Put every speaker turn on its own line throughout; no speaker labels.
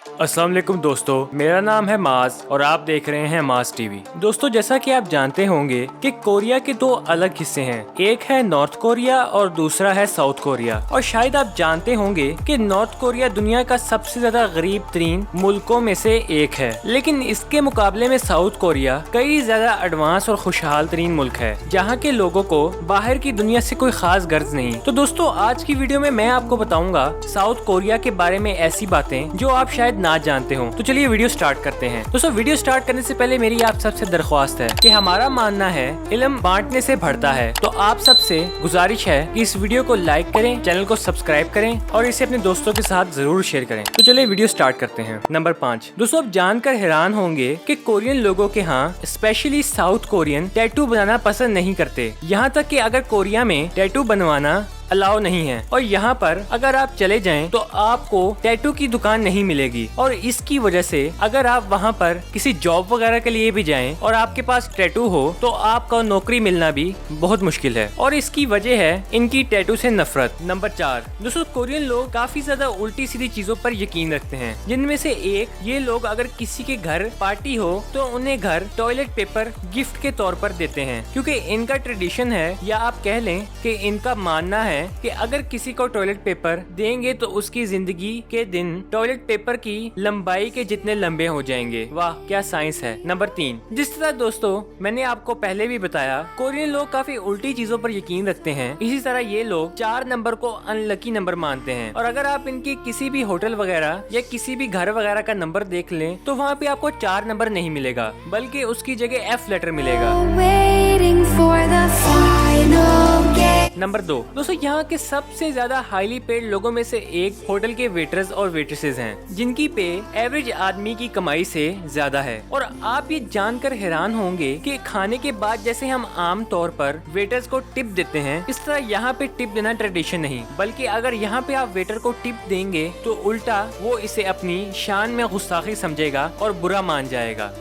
अस्सलाम वालेकुम दोस्तों, मेरा नाम है माज और आप देख रहे हैं माज टीवी। दोस्तों, जैसा कि आप जानते होंगे कि कोरिया के दो अलग हिस्से हैं, एक है नॉर्थ कोरिया और दूसरा है साउथ कोरिया। और शायद आप जानते होंगे कि नॉर्थ कोरिया दुनिया का सबसे ज्यादा गरीब तरीन मुल्कों में से एक है, लेकिन इसके मुकाबले में साउथ कोरिया कई ज्यादा एडवांस और खुशहाल तरीन मुल्क है, जहाँ के लोगों को बाहर की दुनिया से कोई खास गर्ज नहीं। तो दोस्तों, आज की वीडियो में मैं आपको बताऊंगा साउथ कोरिया के बारे में ऐसी बातें जो आप शायद ना जानते हो। तो चलिए वीडियो स्टार्ट करते हैं। दोस्तों, वीडियो स्टार्ट करने से पहले मेरी आप सबसे दरख्वास्त है कि हमारा मानना है इल्म बांटने से बढ़ता है। तो आप सबसे गुजारिश है कि इस वीडियो को लाइक करें, चैनल को सब्सक्राइब करें और इसे अपने दोस्तों के साथ जरूर शेयर करें। तो चलिए वीडियो स्टार्ट करते हैं। नंबर 5। दोस्तों, आप जानकर हैरान होंगे कि कोरियन लोगों के यहाँ स्पेशली साउथ कोरियन टैटू बनाना पसंद नहीं करते। यहाँ तक कि अगर कोरिया में टैटू बनवाना अलाउ नहीं है और यहाँ पर अगर आप चले जाएं तो आपको टैटू की दुकान नहीं मिलेगी। और इसकी वजह से अगर आप वहाँ पर किसी जॉब वगैरह के लिए भी जाएं और आपके पास टैटू हो तो आपका नौकरी मिलना भी बहुत मुश्किल है, और इसकी वजह है इनकी टैटू से नफरत। नंबर 4। दोस्तों, कोरियन लोग काफी ज्यादा उल्टी सीधी चीजों पर यकीन रखते हैं, जिनमें से एक ये लोग अगर किसी के घर पार्टी हो तो उन्हें घर टॉयलेट पेपर गिफ्ट के तौर पर देते हैं, क्योंकि इनका ट्रेडिशन है, या आप कह लें कि इनका मानना है कि अगर किसी को टॉयलेट पेपर देंगे तो उसकी जिंदगी के दिन टॉयलेट पेपर की लंबाई के जितने लंबे हो जाएंगे। वाह, क्या साइंस है। नंबर 3। जिस तरह दोस्तों मैंने आपको पहले भी बताया, कोरियन लोग काफी उल्टी चीजों पर यकीन रखते हैं, इसी तरह ये लोग 4 नंबर को अनलकी नंबर मानते हैं। और अगर आप इनकी किसी भी होटल वगैरह या किसी भी घर वगैरह का नंबर देख लें तो वहाँ पे आपको 4 नंबर नहीं मिलेगा, बल्कि उसकी जगह F लेटर मिलेगा। नंबर 2। दोस्तों, यहाँ के सबसे ज्यादा हाईली पेड लोगों में से एक होटल के वेटर्स और वेट्रेसेस हैं, जिनकी पे एवरेज आदमी की कमाई से ज्यादा है। और आप ये जानकर हैरान होंगे कि खाने के बाद जैसे हम आम तौर पर वेटर्स को टिप देते हैं, इस तरह यहाँ पे टिप देना ट्रेडिशन नहीं, बल्कि अगर यहाँ पे आप वेटर को टिप देंगे तो उल्टा वो इसे अपनी शान में गुस्ताखी समझेगा और बुरा मान जाएगा।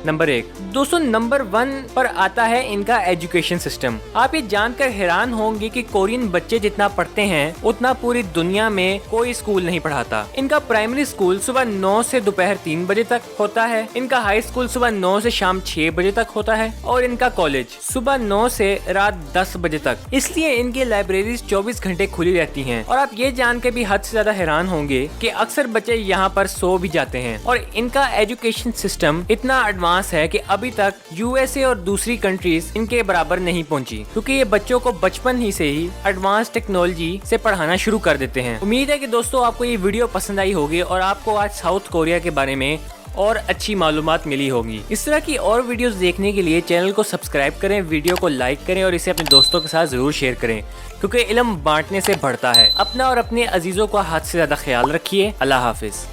नंबर 1। दोस्तों, नंबर 1 पर आता है इनका एजुकेशन सिस्टम। आप ये जानकर हैरान होंगे कि कोरियन बच्चे जितना पढ़ते हैं उतना पूरी दुनिया में कोई स्कूल नहीं पढ़ाता। इनका प्राइमरी स्कूल सुबह 9 से दोपहर 3 बजे तक होता है, इनका हाई स्कूल सुबह 9 से शाम 6 बजे तक होता है, और इनका कॉलेज सुबह 9 से रात 10 बजे तक। इसलिए इनकी लाइब्रेरीज 24 घंटे खुली रहती हैं। और आप ये जानकर भी हद से ज्यादा हैरान होंगे कि अक्सर बच्चे यहाँ पर सो भी जाते हैं। और इनका एजुकेशन सिस्टम इतना एडवांस है कि अभी तक यूएसए और दूसरी कंट्रीज इनके बराबर नहीं पहुंची, क्योंकि ये बच्चों को बचपन ही से ही एडवांस टेक्नोलॉजी से पढ़ाना शुरू कर देते हैं। उम्मीद है कि दोस्तों आपको ये वीडियो पसंद आई होगी और आपको आज साउथ कोरिया के बारे में और अच्छी मालूमात मिली होगी। इस तरह की और वीडियोस देखने के लिए चैनल को सब्सक्राइब करें, वीडियो को लाइक करें और इसे अपने दोस्तों के साथ जरूर शेयर करें, क्योंकि इल्म बांटने से बढ़ता है। अपना और अपने अजीजों का हद से ज्यादा ख्याल रखिए। अल्लाह हाफिज।